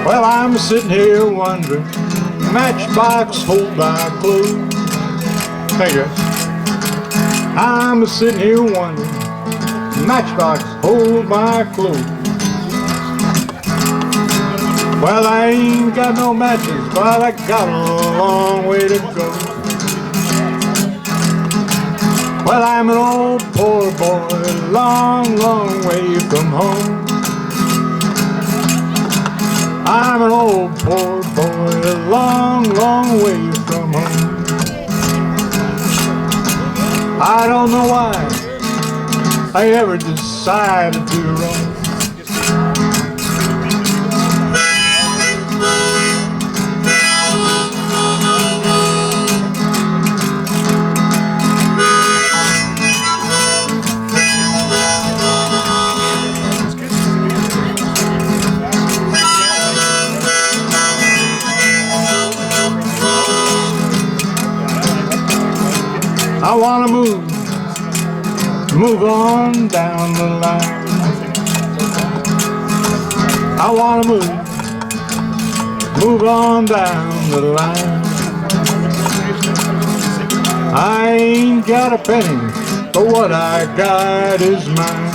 Well, I'm sitting here wondering, matchbox hold my clothes. Thank you. I'm sitting here wondering, matchbox hold my clothes. Well, I ain't got no matches, but I got a long way to go. Well, I'm an old poor boy, long, long way from home. I'm an old poor boy, a long, long way from home. I don't know why I ever decided to roam. I wanna move on down the line. I wanna move on down the line. I ain't got a penny, but what I got is mine.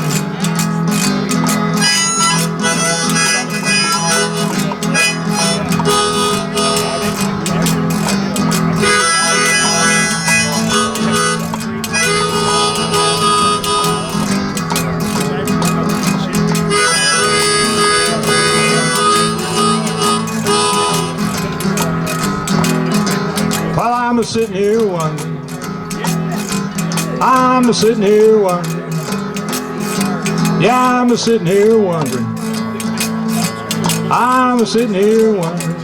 I'm sitting here wondering, I'm sitting here wondering, yeah, I'm sitting here wondering, I'm sitting here wondering,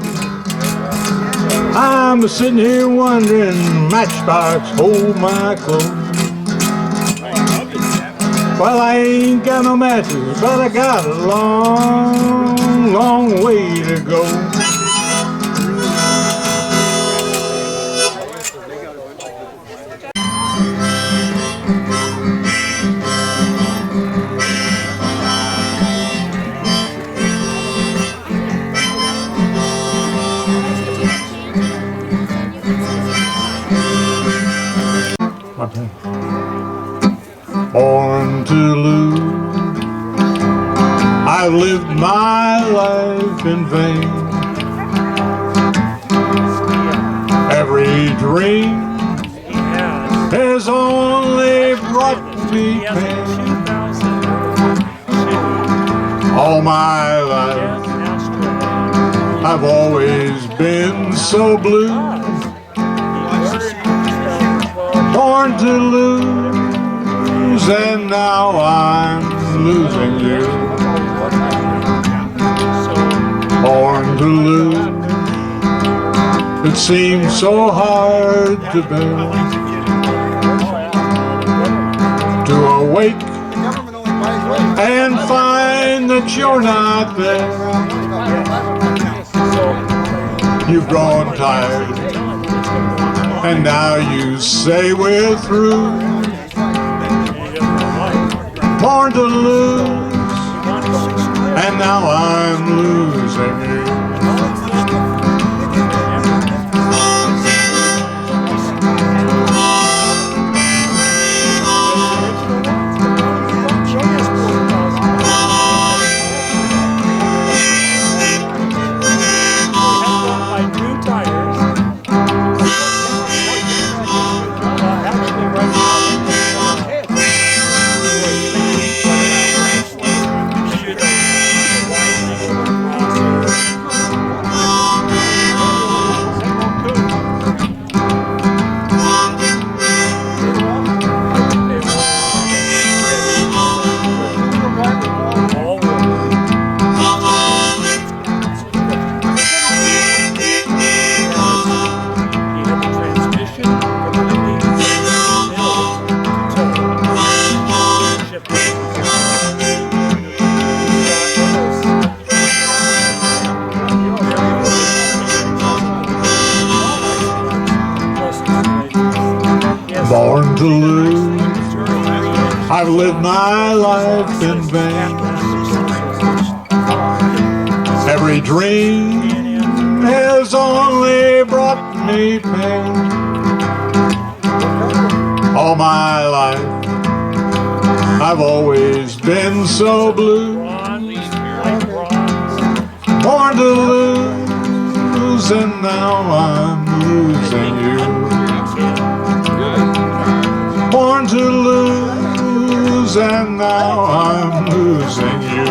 I'm sitting here wondering, matchbox hold my clothes. Well, I ain't got no matches, but I got a long, long way to go. Born to lose, I've lived my life in vain. Every dream has only brought me pain. All my life I've always been so blue. Born to lose, and now I'm losing you. Born to lose, it seems so hard to bear. To awake and find that you're not there. You've grown tired, and now you say we're through. Born to lose, and now I'm losing you. I've lived my life in vain. Every dream has only brought me pain. All my life I've always been so blue. Born to lose, and now I'm losing you. Born to lose, and now I'm losing you.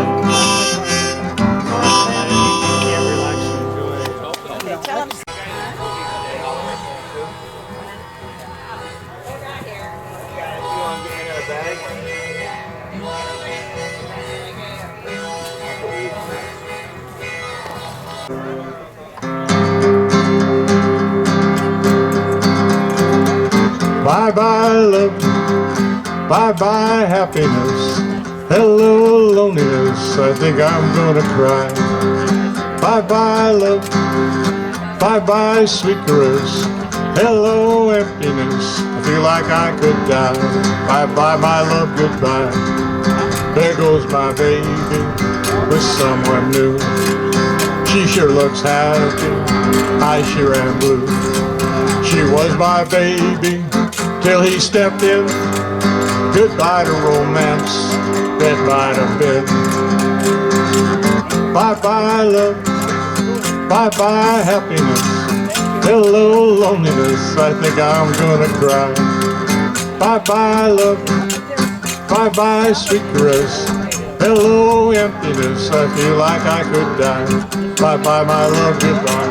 Bye-bye love, bye-bye happiness, hello loneliness, I think I'm gonna cry. Bye-bye love, bye-bye sweet caress, hello emptiness, I feel like I could die. Bye-bye my love, goodbye, there goes my baby with someone new. She sure looks happy, I sure am blue. She was my baby till he stepped in. Goodbye to romance, goodbye to bed. Bye-bye love, bye-bye happiness, hello loneliness, I think I'm gonna cry. Bye-bye love, bye-bye sweet caress, hello emptiness, I feel like I could die. Bye-bye my love, goodbye.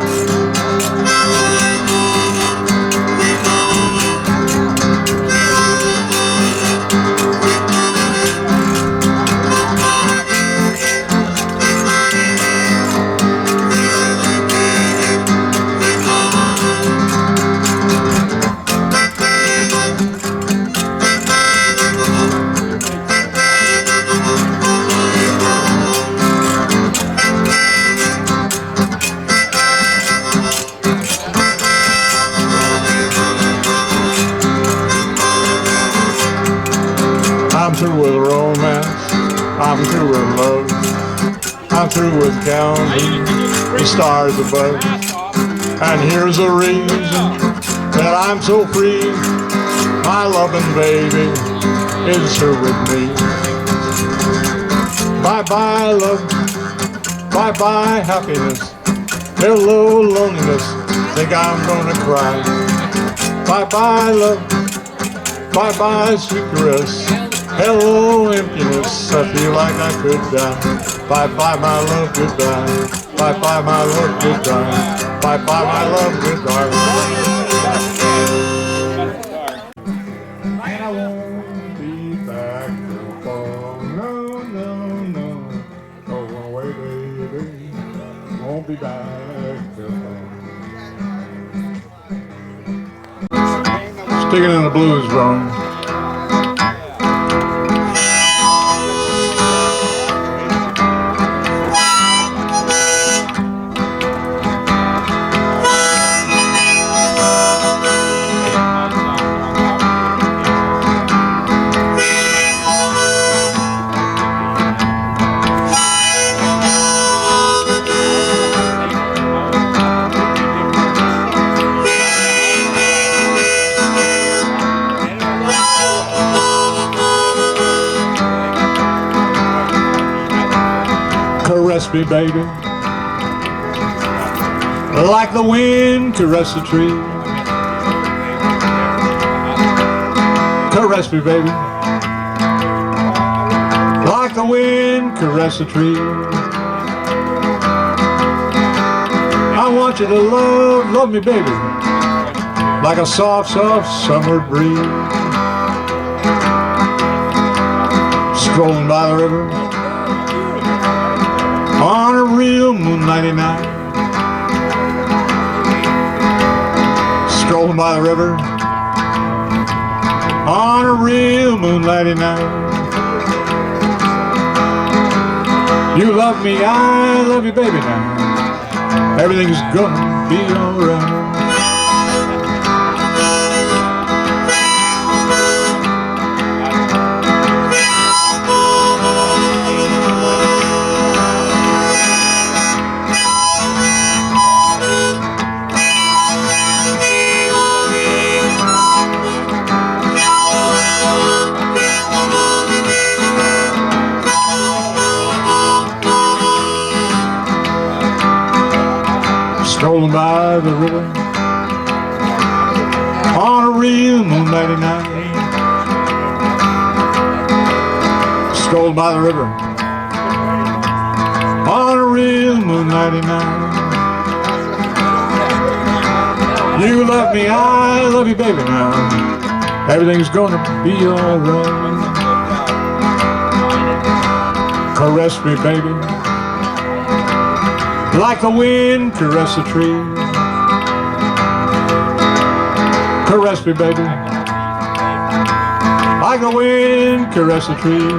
I'm through with romance, I'm through with love, I'm through with counting the stars above. And here's a reason that I'm so free, my loving baby is here with me. Bye-bye love, bye-bye happiness, hello loneliness, think I'm gonna cry. Bye-bye love, bye-bye sweet caress, hello emptiness, I feel like I could die. Bye-bye my love, goodbye. Bye-bye my love, goodbye. Bye-bye my love, goodbye. And I won't be back till fall. No, no, no. Go away, baby. Won't be back till fall. Sticking in the blues, bro. Caress me, baby, like the wind caress the tree. Caress me, baby, like the wind caress the tree. I want you to love me, baby, like a soft, soft summer breeze. Strolling by the river on a real moonlighty night. Strolling by the river on a real moonlighty night. You love me, I love you, baby, now. Everything's gonna be alright. by the river on a real moonlighty night. Strolled by the river on a real moonlighty night. You love me, I love you, baby, now. Everything's gonna be alright. Caress me, baby, like the wind caress a tree. Caress me, baby, like the wind caress a tree.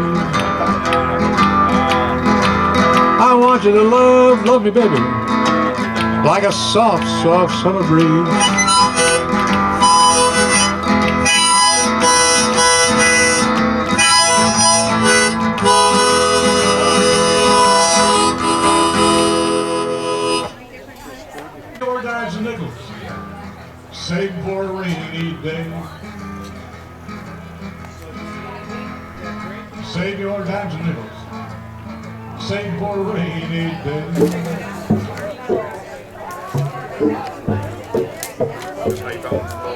I want you to love me, baby, like a soft, soft summer breeze. Your dimes and nickels, save for a rainy day. Save your dimes and nickels, save for a rainy day. How you feeling?